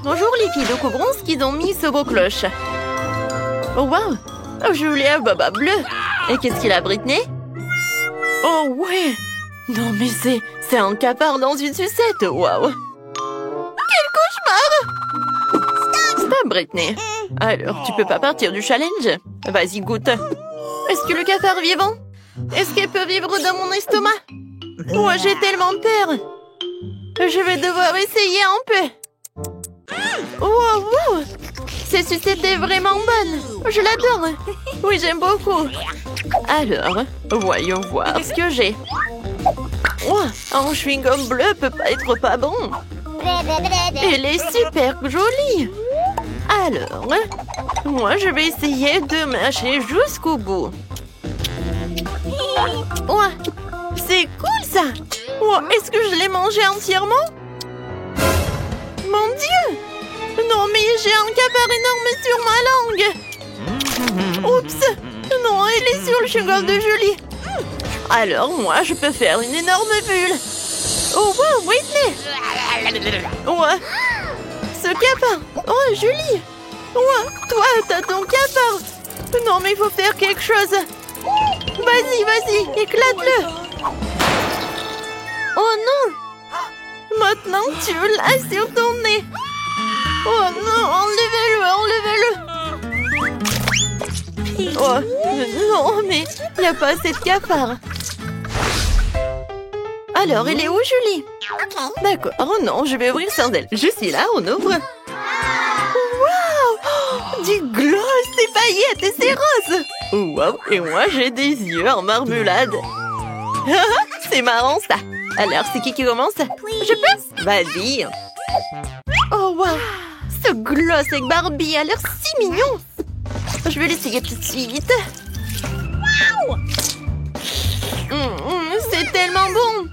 Bonjour les filles, découvrons ce qu'ils ont mis ce beau cloche. Oh wow, Julia Baba bleu. Et qu'est-ce qu'il a, Britney? Oh ouais. Non mais c'est un cafard dans une sucette, waouh. Quel cauchemar. Stop, Britney. Alors, tu peux pas partir du challenge? Vas-y, goûte. Est-ce que le cafard est vivant? Est-ce qu'elle peut vivre dans mon estomac? Oh, j'ai tellement peur. Je vais devoir essayer un peu. Wow, wow. Cette sucette est vraiment bonne. Je l'adore. Oui, j'aime beaucoup. Alors, voyons voir ce que j'ai. Oh, un chewing-gum bleu peut pas être pas bon. Elle est super jolie. Alors, moi, je vais essayer de mâcher jusqu'au bout. Oh, c'est cool ça. Oh, est-ce que je l'ai mangé entièrement? Mon Dieu! Non, mais j'ai un cafard énorme sur ma langue. Oups! Non, elle est sur le chewing-gum de Julie. Alors, moi, je peux faire une énorme bulle. Oh, wow, Whitney! Ouais. Ce cafard! Oh, Julie! Ouais, toi, t'as ton cafard! Non, mais il faut faire quelque chose. Vas-y, vas-y, éclate-le! Oh non! Maintenant, tu l'as sur ton nez! Oh non, enlevez-le! Oh, non, mais il n'y a pas assez de cafard. Alors, elle est où, Julie? D'accord, oh non, je vais ouvrir sans elle. Je suis là, on ouvre. Waouh! Du gloss, c'est paillettes et c'est rose! Wow, et moi, j'ai des yeux en marmelade. C'est marrant, ça. Alors, c'est qui commence? Je peux? Vas-y. Oh, wow! Ce gloss avec Barbie a l'air si mignon. Je vais l'essayer tout de suite. C'est tellement bon.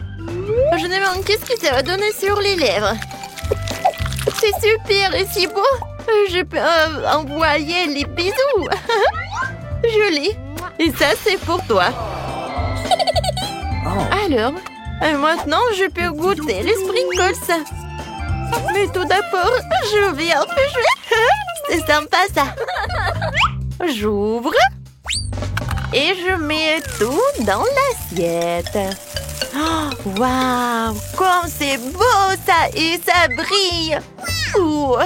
Je me demande qu'est-ce que ça va donner sur les lèvres. C'est super et si beau. Je peux envoyer les bisous. Joli. Et ça, c'est pour toi. Alors, maintenant, je peux goûter les sprinkles. Mais tout d'abord, je vais un peu jouer. C'est sympa, ça. J'ouvre. Et je mets tout dans l'assiette. Oh, waouh! Comme c'est beau, ça! Et ça brille! Ouh.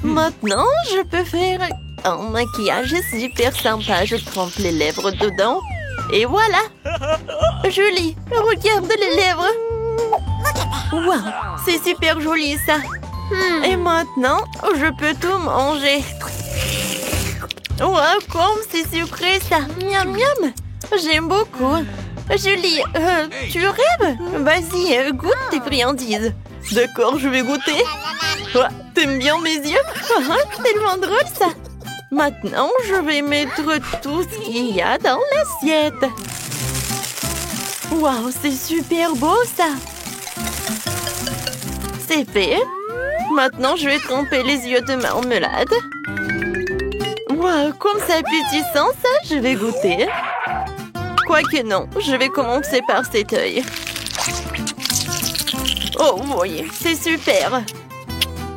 Maintenant, je peux faire un maquillage super sympa. Je trempe les lèvres dedans. Et voilà! Julie, regarde les lèvres! Waouh! C'est super joli, ça! Et maintenant, je peux tout manger. Waouh, comme c'est sucré, ça! Miam, miam! J'aime beaucoup! Julie, tu rêves? Vas-y, goûte tes friandises. D'accord, je vais goûter. Oh, t'aimes bien mes yeux? Tellement drôle, ça! Maintenant, je vais mettre tout ce qu'il y a dans l'assiette. Waouh, c'est super beau, ça! C'est fait. Maintenant, je vais tremper les yeux de marmelade. Waouh, comme c'est appétissant, ça, je vais goûter. Quoique non, je vais commencer par cet œil. Oh, voyez, c'est super.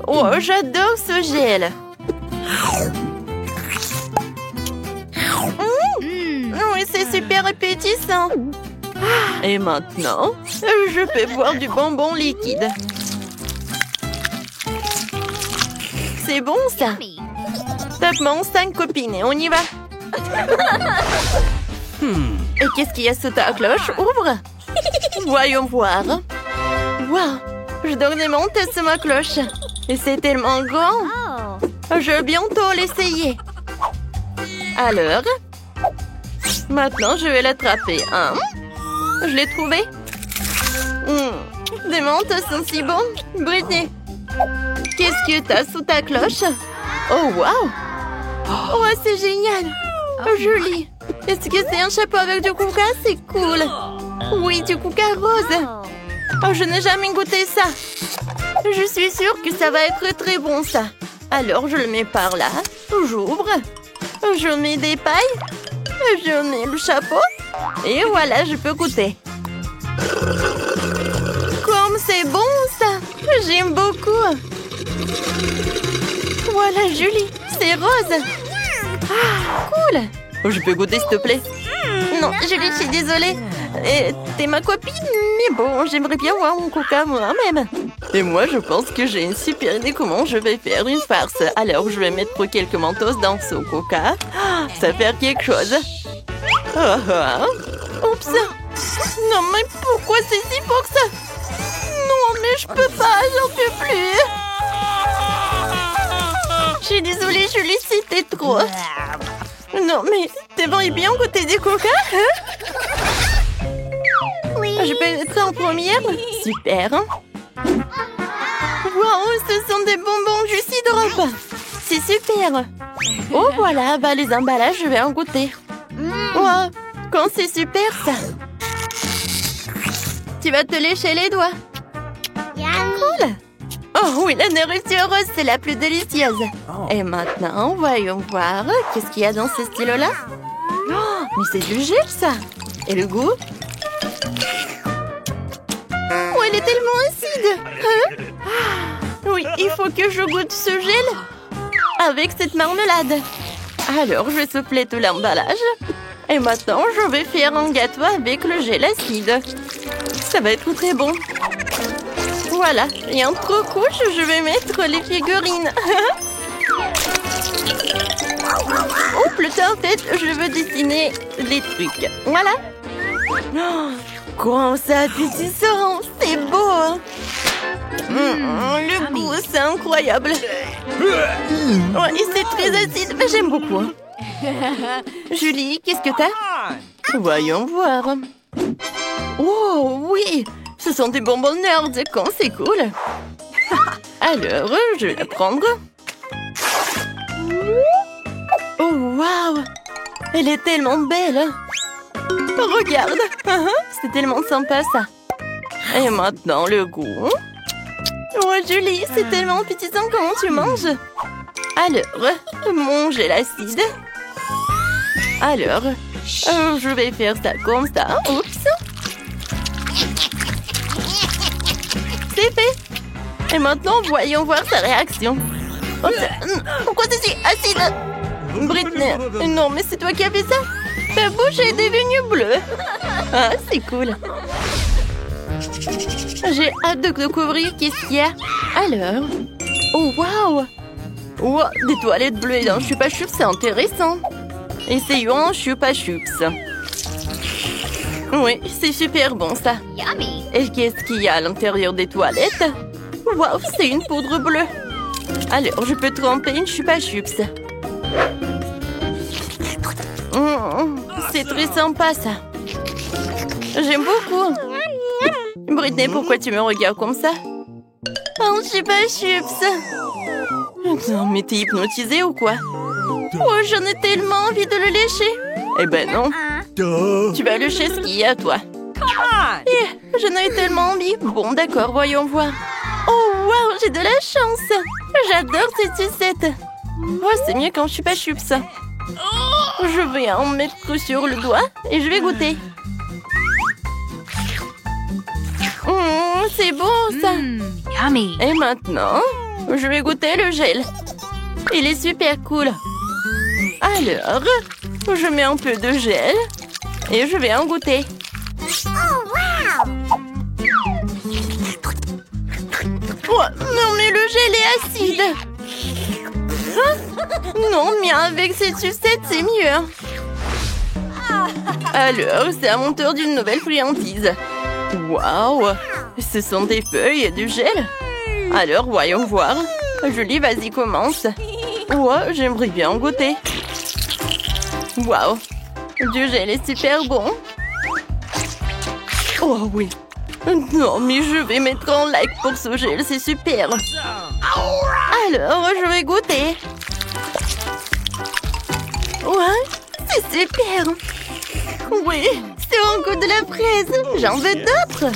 Oh, j'adore ce gel. Oui, c'est super appétissant. Et maintenant, je peux boire du bonbon liquide. C'est bon, ça. Top mon 5 copines et on y va. Et qu'est-ce qu'il y a sous ta cloche? Ouvre. Voyons voir. Waouh, je donne des montes sur ma cloche. Et c'est tellement grand. Je vais bientôt l'essayer. Alors, maintenant, je vais l'attraper. Je l'ai trouvé. Des menthes sont si bons. Britney, qu'est-ce que t'as sous ta cloche? Oh, waouh. Oh, c'est génial. Joli. Est-ce que c'est un chapeau avec du coca? C'est cool. Oui, du coca rose. Oh, je n'ai jamais goûté ça. Je suis sûre que ça va être très bon, ça. Alors, je le mets par là. J'ouvre. Je mets des pailles. Je mets le chapeau. Et voilà, je peux goûter. Comme c'est bon, ça. J'aime beaucoup. Voilà, Julie, c'est rose. Ah, cool. Oh, je peux goûter, s'il te plaît? Non, Julie, je suis désolée. T'es ma copine, mais bon, j'aimerais bien voir mon coca moi-même. Et moi, je pense que j'ai une super idée comment je vais faire une farce. Alors, je vais mettre quelques mentos dans ce coca. Ça va faire quelque chose. Oups. Non, mais pourquoi c'est si fort que ça? Non, mais je peux pas, j'en peux plus. Je suis désolée, Julie, c'était trop. Non, mais t'aimerais bien goûter du coca, hein? Oui. Je peux être en première? Super. Wow, ce sont des bonbons Juicy Drop. C'est super. Oh, voilà, bah les emballages, je vais en goûter. Wow, quand c'est super, ça. Tu vas te lécher les doigts. Cool. Oh oui, la nourriture rose, c'est la plus délicieuse. Et maintenant, voyons voir. Qu'est-ce qu'il y a dans ce stylo-là? Oh, mais c'est du gel, ça. Et le goût? Oh, elle est tellement acide. Hein? Oui, il faut que je goûte ce gel avec cette marmelade. Alors, je vais souffler tout l'emballage. Et maintenant, je vais faire un gâteau avec le gel acide. Ça va être très bon. Voilà, et entre couches, je vais mettre les figurines. Oh, plutôt en fait, je veux dessiner les trucs. Voilà. Oh, comment ça appétissant, c'est beau. Hein? Le goût, c'est incroyable. Ouais, et c'est très acide, mais j'aime beaucoup. Julie, qu'est-ce que t'as? Voyons voir. Oh, oui, ce sont des bonbons nerds, quand c'est cool. Alors, je vais la prendre. Oh, waouh! Elle est tellement belle! Regarde! C'est tellement sympa, ça! Et maintenant, le goût. Oh, Julie, c'est tellement appétissant comment tu manges! Alors, mon gel acide. Alors, je vais faire ça comme ça. Oups! C'est fait! Et maintenant, voyons voir sa réaction. Oh, pourquoi c'est si acide? Britney, non, mais c'est toi qui as fait ça? Ta bouche est devenue bleue. Ah, c'est cool. J'ai hâte de découvrir qu'est-ce qu'il y a. Alors... Oh, waouh! Wow, des toilettes bleues dans Chupa Chups, c'est intéressant. Essayons un Chupa Chups. Oui, c'est super bon, ça. Et qu'est-ce qu'il y a à l'intérieur des toilettes? Waouh, c'est une poudre bleue. Alors, je peux tremper une Chupa Chups. C'est très sympa, ça. J'aime beaucoup. Britney, pourquoi tu me regardes comme ça? Un Chupa Chups. Non, mais t'es hypnotisée ou quoi? Oh, j'en ai tellement envie de le lécher. Eh ben non. Tu vas lécher ce qu'il y a, toi. J'en ai tellement envie. Bon, d'accord, voyons voir. Oh, waouh, j'ai de la chance. J'adore ces sucettes. Oh, c'est mieux quand je suis pas chups. Je vais en mettre sur le doigt et je vais goûter. C'est bon, ça. Yummy. Et maintenant, je vais goûter le gel. Il est super cool. Alors, je mets un peu de gel et je vais en goûter. Oh, non, mais le gel est acide. Hein? Non, mais avec cette sucette, c'est mieux. Alors, c'est à mon tour d'une nouvelle friandise. Waouh! Ce sont des feuilles et du gel. Alors, voyons voir. Julie, vas-y, commence. Ouais, j'aimerais bien en goûter. Waouh! Du gel est super bon. Oh oui. Non, mais je vais mettre un like pour ce gel, c'est super. Alors, je vais goûter. Ouais, c'est super. Oui, c'est un goût de la fraise. J'en veux d'autres.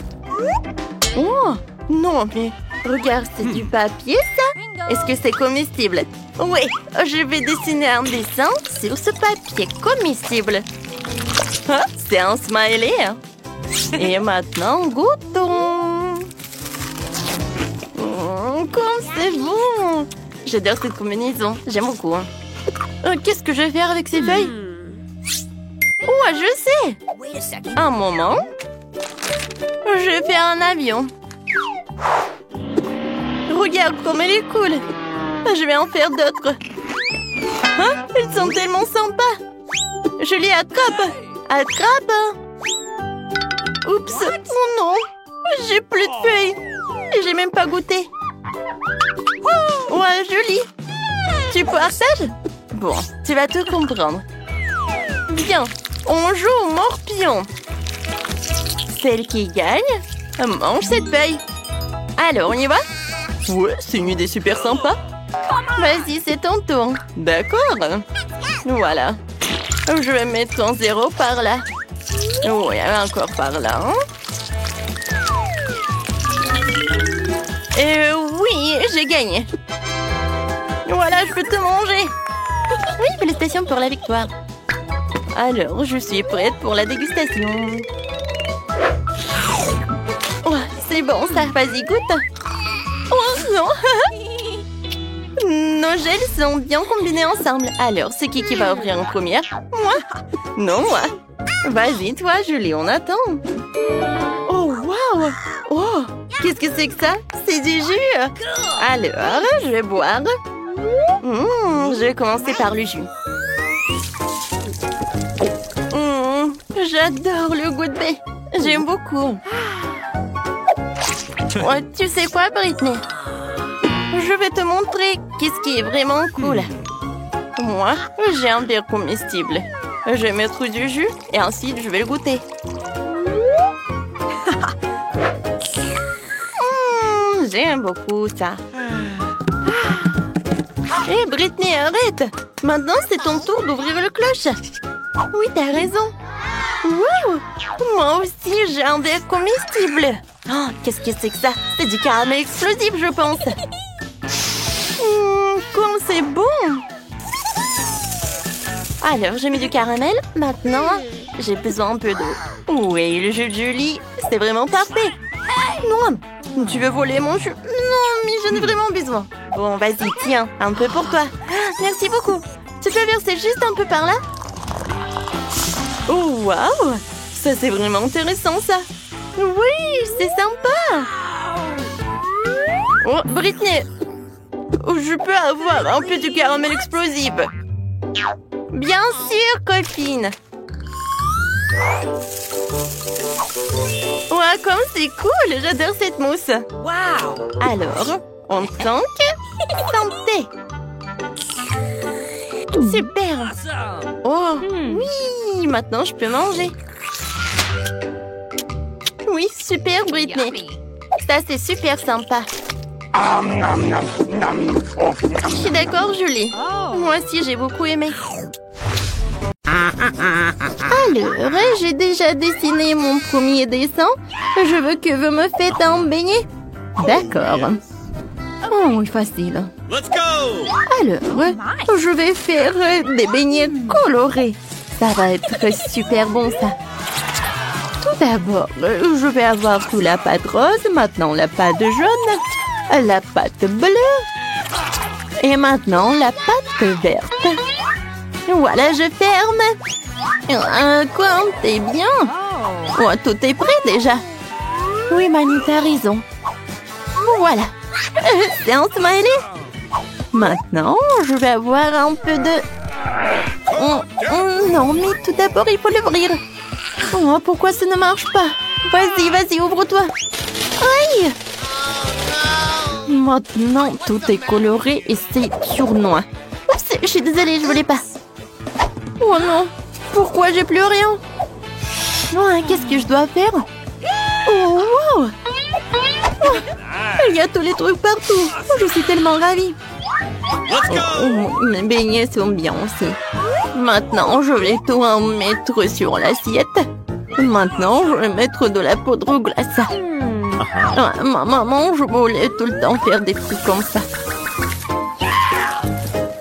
Oh, non, mais regarde, c'est du papier, ça? Est-ce que c'est comestible? Oui, je vais dessiner un dessin sur ce papier comestible. Ah, c'est un smiley. Et maintenant, goûtons. Comme c'est bon. j'adore cette combinaison. J'aime beaucoup. Qu'est-ce que je vais faire avec ces feuilles? Oh, je sais. Un moment. Je vais faire un avion. Regarde comme elle est cool. Je vais en faire d'autres. Hein? Ils sont tellement sympas. Je les attrape. Attrape. Oups. Oh non. J'ai plus de feuilles. Et j'ai même pas goûté. Ouais, joli. Tu partages? Bon, tu vas tout comprendre. Bien, on joue au morpion. Celle qui gagne mange cette feuille. Alors, on y va? Ouais, c'est une idée super sympa. Vas-y, c'est ton tour. D'accord. Voilà. Je vais mettre un 0 par là. Oui, encore par là. Oui, j'ai gagné. Voilà, je peux te manger. Oui, félicitations pour la victoire. Alors, je suis prête pour la dégustation. Oh, c'est bon ça, vas-y, goûte. Oh non. Nos gels sont bien combinés ensemble. Alors, c'est qui va ouvrir en première? Moi? Non, moi. Vas-y, toi, Julie, on attend. Oh, waouh. Oh, qu'est-ce que c'est que ça? C'est du jus. Alors, je vais boire. Je vais commencer par le jus. J'adore le goût de baie. J'aime beaucoup. Oh, tu sais quoi, Britney? Je vais te montrer qu'est-ce qui est vraiment cool. Moi, j'ai un verre comestible. Je vais mettre du jus et ensuite je vais le goûter. J'aime beaucoup ça. Hé, Britney, arrête! Maintenant, c'est ton tour d'ouvrir le cloche. Oui, t'as raison. Wow! Moi aussi, j'ai un verre comestible. Oh, qu'est-ce que c'est que ça? C'est du caramel explosif, je pense. Comme c'est bon! Alors, j'ai mis du caramel. Maintenant, j'ai besoin un peu d'eau. Oui, le jus de Julie, c'est vraiment parfait. Non, tu veux voler mon jus? Non, mais j'en ai vraiment besoin. Bon, vas-y, tiens, un peu pour toi. Merci beaucoup. Tu peux verser juste un peu par là? Oh, waouh! Ça, c'est vraiment intéressant, ça. Oui, c'est sympa. Oh, Britney, je peux avoir un peu de caramel explosif? Bien sûr, copine. Ouais, comme c'est cool. J'adore cette mousse. Wow. Alors, on tanque. Santé. Super. Oh, oui. Maintenant, je peux manger. Oui, super, Britney. Ça, c'est super sympa. Je suis d'accord, Julie. Moi aussi, j'ai beaucoup aimé. Alors, j'ai déjà dessiné mon premier dessin. Je veux que vous me faites un beignet. D'accord. Oh, facile. Let's go! Alors, je vais faire des beignets colorés. Ça va être super bon, ça. Tout d'abord, je vais avoir toute la pâte rose, maintenant la pâte jaune, la pâte bleue et maintenant la pâte verte. Voilà, je ferme. Quoi, t'es bien? Oh, tout est prêt déjà. Oui, Manu, t'as raison. Voilà. C'est un smiley. Maintenant, je vais avoir un peu de... non, mais tout d'abord, il faut l'ouvrir. Oh, pourquoi ça ne marche pas? Vas-y, vas-y, ouvre-toi. Aïe! Maintenant, tout est coloré et c'est sournois. Oups, je suis désolée, je voulais pas. Oh non, pourquoi j'ai plus rien? Oh, qu'est-ce que je dois faire? Oh, wow! Oh, il y a tous les trucs partout. Oh, je suis tellement ravie. Mes beignets sont bien aussi. Maintenant, je vais tout en mettre sur l'assiette. Maintenant, je vais mettre de la poudre glace. Ma maman, je voulais tout le temps faire des trucs comme ça.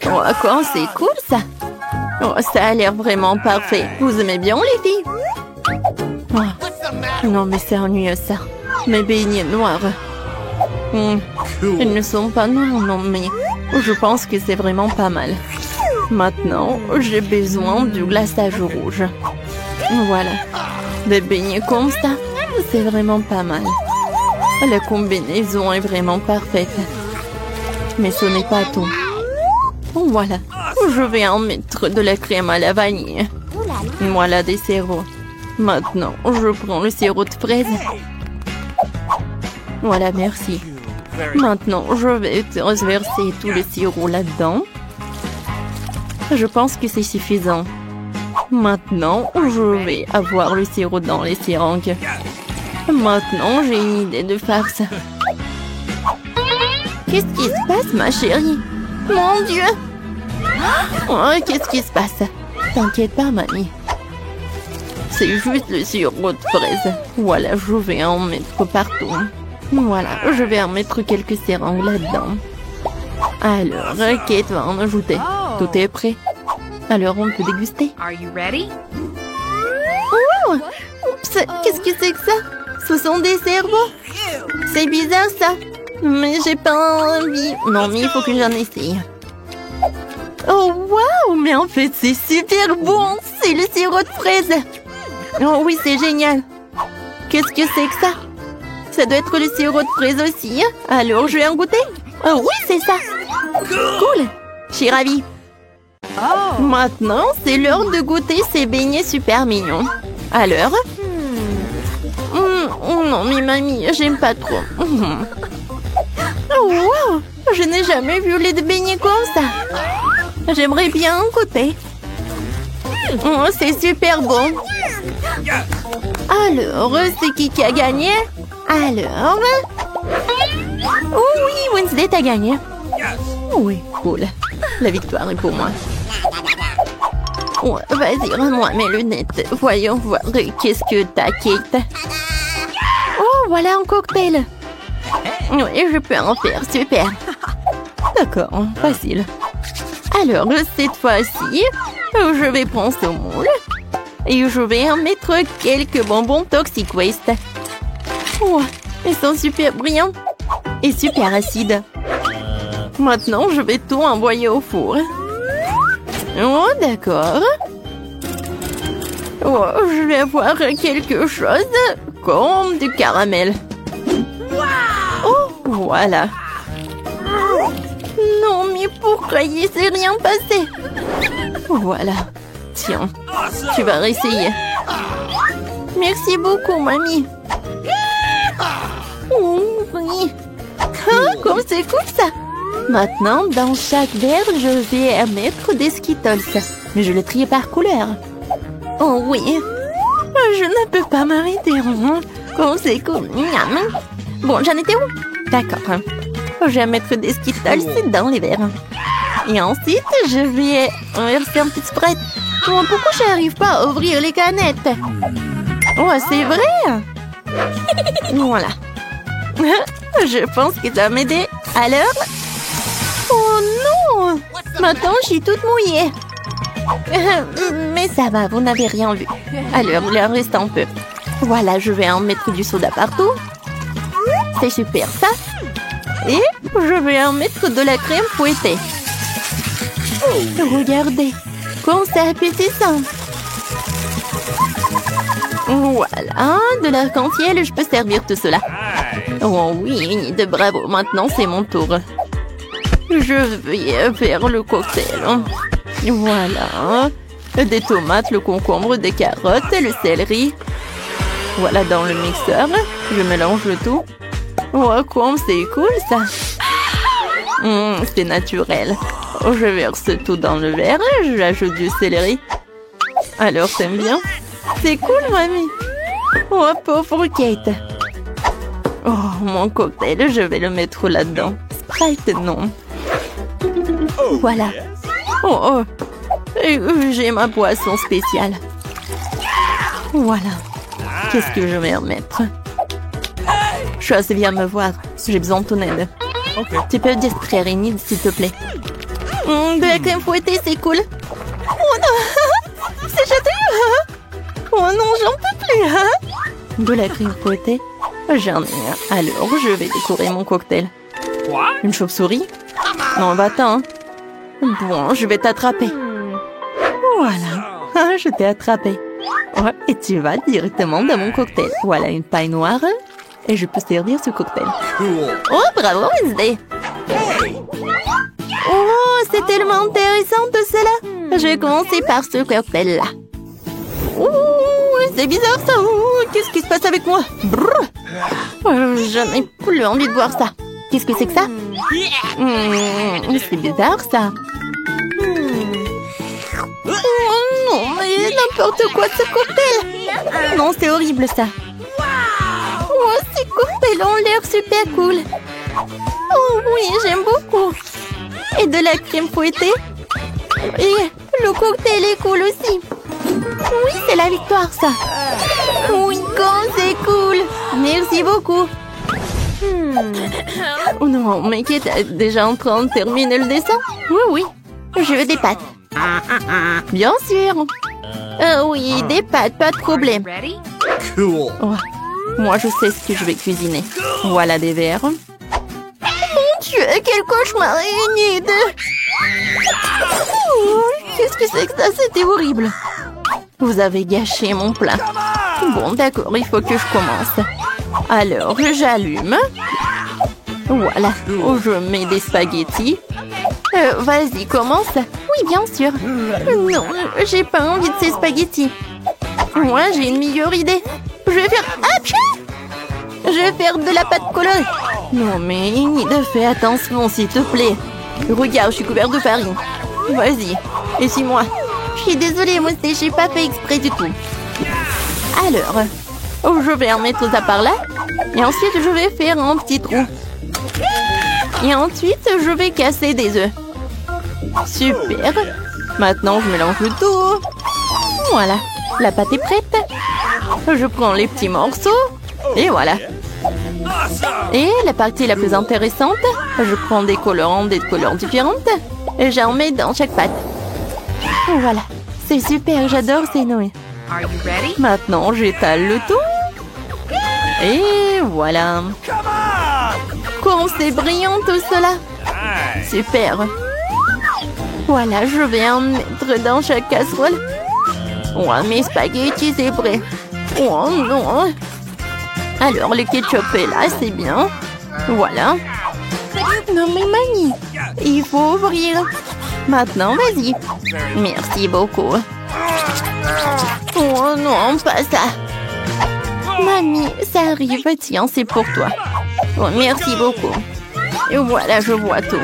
Oh, quoi, c'est cool ça. Oh, ça a l'air vraiment parfait. Vous aimez bien les filles? Oh, non, mais c'est ennuyeux ça. Mes beignets noirs. Ils ne sont pas noirs, non, mais Je pense que c'est vraiment pas mal. Maintenant, j'ai besoin du glaçage rouge. Voilà. Des beignets comme ça, c'est vraiment pas mal. La combinaison est vraiment parfaite. Mais ce n'est pas tout. Voilà. Je vais en mettre de la crème à la vanille. Voilà des sirops. Maintenant, je prends le sirop de fraise. Voilà, merci. Maintenant, je vais transverser tout le sirop là-dedans. Je pense que c'est suffisant. Maintenant, je vais avoir le sirop dans les seringues. Maintenant, j'ai une idée de farce. Qu'est-ce qui se passe, ma chérie? Mon Dieu! Oh, qu'est-ce qui se passe? T'inquiète pas, mamie. C'est juste le sirop de fraise. Voilà, je vais en mettre partout. Voilà, je vais en mettre quelques seringues là-dedans. Alors, Kate va en ajouter. Tout est prêt. Alors, on peut déguster. Oh! Oups! Qu'est-ce que c'est que ça? Ce sont des cerveaux. C'est bizarre, ça. Mais j'ai pas envie. Non, mais il faut que j'en essaye. Oh, waouh! Mais en fait, c'est super bon. C'est le sirop de fraise. Oh oui, c'est génial. Qu'est-ce que c'est que ça? Ça doit être le sirop de fraise aussi. Alors, je vais en goûter. Oh oui, c'est ça. Cool. Je suis ravie. Maintenant, c'est l'heure de goûter ces beignets super mignons. Alors? Oh non, mais mamie, j'aime pas trop. Oh, wow! Je n'ai jamais vu les beignets comme ça. J'aimerais bien en goûter. Oh, c'est super bon. Alors, c'est qui a gagné? Alors? Oh oui, Wednesday, t'as gagné. Oui, cool. La victoire est pour moi. Oh, vas-y, rends-moi mes lunettes. Voyons voir qu'est-ce que t'as, Kate. Oh, voilà un cocktail. Oui, je peux en faire, super. D'accord, facile. Alors, cette fois-ci, je vais prendre ce moule et je vais en mettre quelques bonbons Toxic Waste. Oh, ils sont super brillants et super acides. Maintenant, je vais tout envoyer au four. Oh, d'accord. Oh, je vais avoir quelque chose comme du caramel. Oh, voilà. Non, mais pourquoi il s'est rien passé? Voilà. Tiens, tu vas réessayer. Merci beaucoup, mamie. Oh, oui. Ah, comme c'est cool, ça. Maintenant, dans chaque verre, je vais mettre des Skittles. Mais je les trie par couleur. Oh oui. Je ne peux pas m'arrêter. Comme c'est cool. Bon, j'en étais où? D'accord. Je vais mettre des Skittles dans les verres. Et ensuite, je vais verser un petit Sprite. Oh, pourquoi je n'arrive pas à ouvrir les canettes? Oh, c'est vrai? Voilà. Je pense que ça va m'aider. Alors? Oh non! Maintenant, je suis toute mouillée. Mais ça va, vous n'avez rien vu. Alors, il en reste un peu. Voilà, je vais en mettre du soda partout. C'est super, ça. Et je vais en mettre de la crème fouettée. Regardez, comme c'est appétissant. Voilà, de l'arc-en-ciel, je peux servir tout cela. Oh oui, de bravo, maintenant c'est mon tour. Je vais faire le cocktail. Voilà, des tomates, le concombre, des carottes, le céleri. Voilà dans le mixeur, je mélange le tout. Oh, comme c'est cool ça. C'est naturel. Je verse tout dans le verre, j'ajoute du céleri. Alors, t'aimes bien? C'est cool, mamie. Oh, pauvre Kate. Oh, mon cocktail, je vais le mettre là-dedans. Sprite, non. Voilà. Oh, j'ai ma boisson spéciale. Voilà. Qu'est-ce que je vais en mettre? Chose, viens me voir. J'ai besoin de ton aide. Tu peux distraire Enid, s'il te plaît. De la crème fouettée, c'est cool. Oh non! C'est châteux! Oh non, j'en peux plus! De la crème fouettée? J'en ai un. Alors, je vais décorer mon cocktail. Une chauve-souris? Non, va-t'en. Bon, je vais t'attraper. Voilà. Je t'ai attrapé. Ouais, et tu vas directement dans mon cocktail. Voilà une paille noire. Et je peux servir ce cocktail. Oh, bravo, Wednesday. Oh, c'est tellement intéressant tout cela. Je vais commencer par ce cocktail-là. Ouh, c'est bizarre ça. Qu'est-ce qui se passe avec moi? Je n'ai plus envie de voir ça. Qu'est-ce que c'est que ça? C'est bizarre ça. Oh non, mais n'importe quoi ce cocktail. Non, c'est horrible ça. Oh, ces cocktails ont l'air super cool. Oh oui, j'aime beaucoup. Et de la crème fouettée. Et le cocktail est cool aussi. Oui, c'est la victoire, ça. Oui, comme c'est cool. Merci beaucoup. Oh non, mais qui est déjà en train de terminer le dessin? Oui, je veux des pâtes. Bien sûr. Oui, des pâtes, pas de problème. Cool. Oh, moi, je sais ce que je vais cuisiner. Voilà des verres. Mon Dieu, quel cauchemar, une idée. Qu'est-ce que c'est que ça? C'était horrible. Vous avez gâché mon plat. Bon, d'accord, il faut que je commence. Alors, j'allume. Voilà, je mets des spaghettis. Vas-y, commence. Oui, bien sûr. Non, j'ai pas envie de ces spaghettis. Moi, j'ai une meilleure idée. Je vais faire... Je vais faire de la pâte colorée. Non, mais Enid, fais attention, s'il te plaît. Regarde, je suis couverte de farine. Vas-y, essuie-moi. Je suis désolée, moi, j'ai pas fait exprès du tout. Alors, je vais en mettre ça par là. Et ensuite, je vais faire un petit trou. Et ensuite, je vais casser des œufs. Super. Maintenant, je mélange le tout. Voilà, la pâte est prête. Je prends les petits morceaux. Et voilà. Et la partie la plus intéressante, je prends des colorants de couleurs différentes. Et j'en mets dans chaque pâte. Voilà, c'est super, j'adore ces nouilles. Maintenant, j'étale le tout. Et voilà. Comme c'est brillant tout cela. Super. Voilà, je vais en mettre dans chaque casserole. Oh, mes spaghettis, c'est prêt. Oh non. Alors, le ketchup est là, c'est bien. Voilà. Non mais Mamie, il faut ouvrir. Maintenant, vas-y. Merci beaucoup. Oh non, pas ça. Mamie, ça arrive. Tiens, c'est pour toi. Oh, merci beaucoup. Et voilà, je vois tout.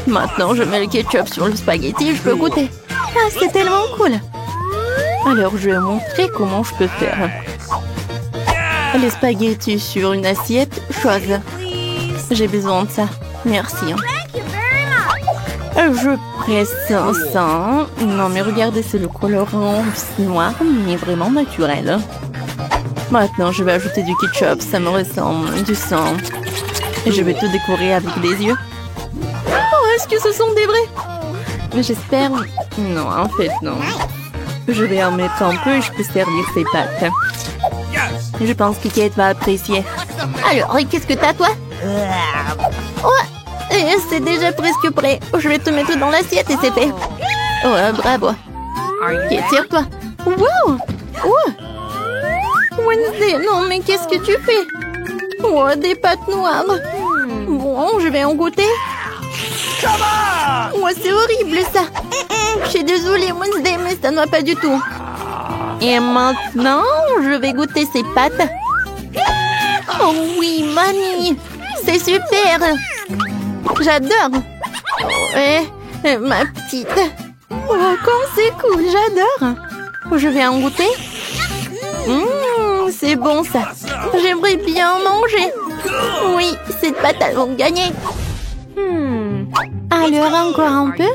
Maintenant, je mets le ketchup sur le spaghetti et je peux goûter. Ah, c'est tellement cool. Alors, je vais montrer comment je peux faire. Les spaghettis sur une assiette, chose. J'ai besoin de ça. Merci. Je presse ça. Non, mais regardez, c'est le colorant noir, mais vraiment naturel. Maintenant, je vais ajouter du ketchup. Ça me ressemble du sang. Et je vais tout décorer avec des yeux. Oh, est-ce que ce sont des vrais? J'espère. Non, en fait, non. Je vais en mettre un peu et je peux servir ces pâtes. Je pense que Kate va apprécier. Alors, qu'est-ce que t'as, toi? Oh, c'est déjà presque prêt. Je vais te mettre dans l'assiette et c'est fait. Oh, bravo. Kate, tire-toi. Wow! Oh! Wednesday, non, mais qu'est-ce que tu fais? Oh, des pâtes noires. Bon, je vais en goûter. Oh, c'est horrible, ça. Je suis désolée, Wednesday, mais ça ne va pas du tout. Et maintenant, je vais goûter ces pâtes. Oh oui, Mamie, c'est super. J'adore. Ouais, ma petite. Oh, comme c'est cool, j'adore. Je vais en goûter. C'est bon ça. J'aimerais bien en manger. Oui, cette pâte, elles vont gagner. Alors, encore un peu.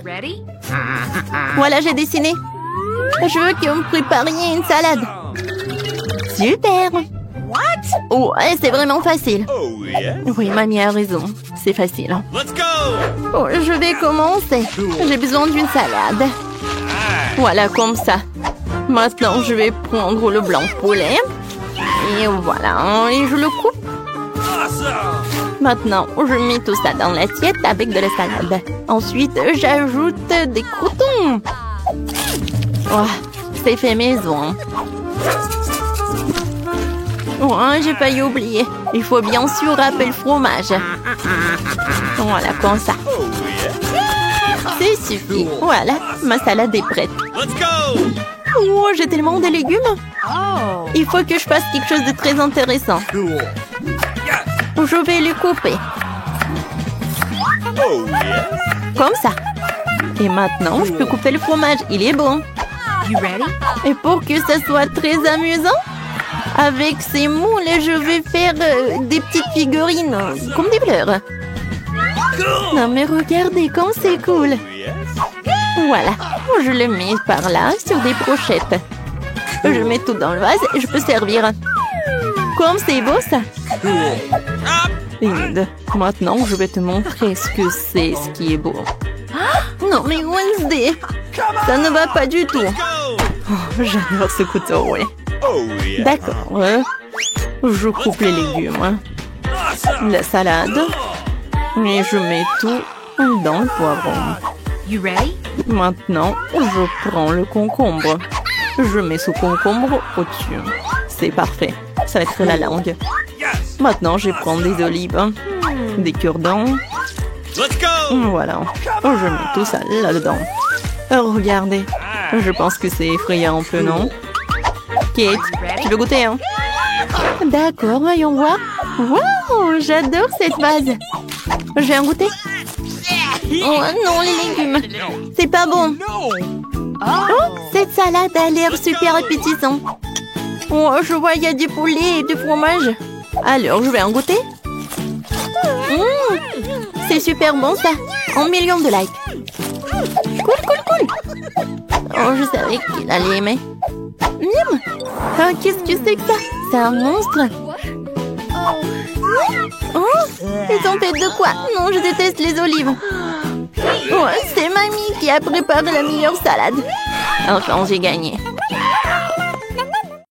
Voilà, j'ai dessiné. Je veux que vous me prépariez une salade. Super. Oh, c'est vraiment facile. Oui, Mamie a raison. C'est facile. Oh, je vais commencer. J'ai besoin d'une salade. Voilà, comme ça. Maintenant, je vais prendre le blanc de poulet. Et voilà, et je le coupe. Maintenant, je mets tout ça dans l'assiette avec de la salade. Ensuite, j'ajoute des croûtons. Oh, c'est fait maison. Oh, j'ai failli oublier. Il faut bien sûr râper le fromage. Voilà, comme ça. C'est suffit. Voilà, ma salade est prête. Oh, j'ai tellement de légumes. Il faut que je fasse quelque chose de très intéressant. Je vais les couper. Comme ça. Et maintenant, je peux couper le fromage. Il est bon. Et pour que ça soit très amusant, avec ces moules, je vais faire des petites figurines, comme des fleurs. Non mais regardez comme c'est cool. Voilà, je le mets par là sur des brochettes. Je mets tout dans le vase et je peux servir. Comme c'est beau ça. Linda, maintenant je vais te montrer ce que c'est, ce qui est beau. Non mais Wednesday, ça ne va pas du tout. Oh, j'adore ce couteau, ouais. D'accord, je coupe les légumes, la salade, et je mets tout dans le poivron. Maintenant, je prends le concombre. Je mets ce concombre au-dessus. C'est parfait, ça va être la langue. Maintenant, je prends des olives, des cure-dents. Voilà, je mets tout ça là-dedans. Regardez, je pense que c'est effrayant un peu, non? Kate, tu veux goûter, hein? D'accord, voyons voir. Wow, j'adore cette vase. Je vais en goûter. Oh non, les légumes. C'est pas bon. Oh, cette salade a l'air super appétissante. Oh, je vois, il y a du poulet et du fromage. Alors, je vais en goûter. C'est super bon, ça. 1 million de likes. Cool, cool, cool. Oh, je savais qu'il allait aimer. Miam. Oh, qu'est-ce que c'est que ça? C'est un monstre. Oh, ils sont faits de quoi? Non, je déteste les olives. Oh, c'est mamie qui a préparé la meilleure salade. Enfin, j'ai gagné.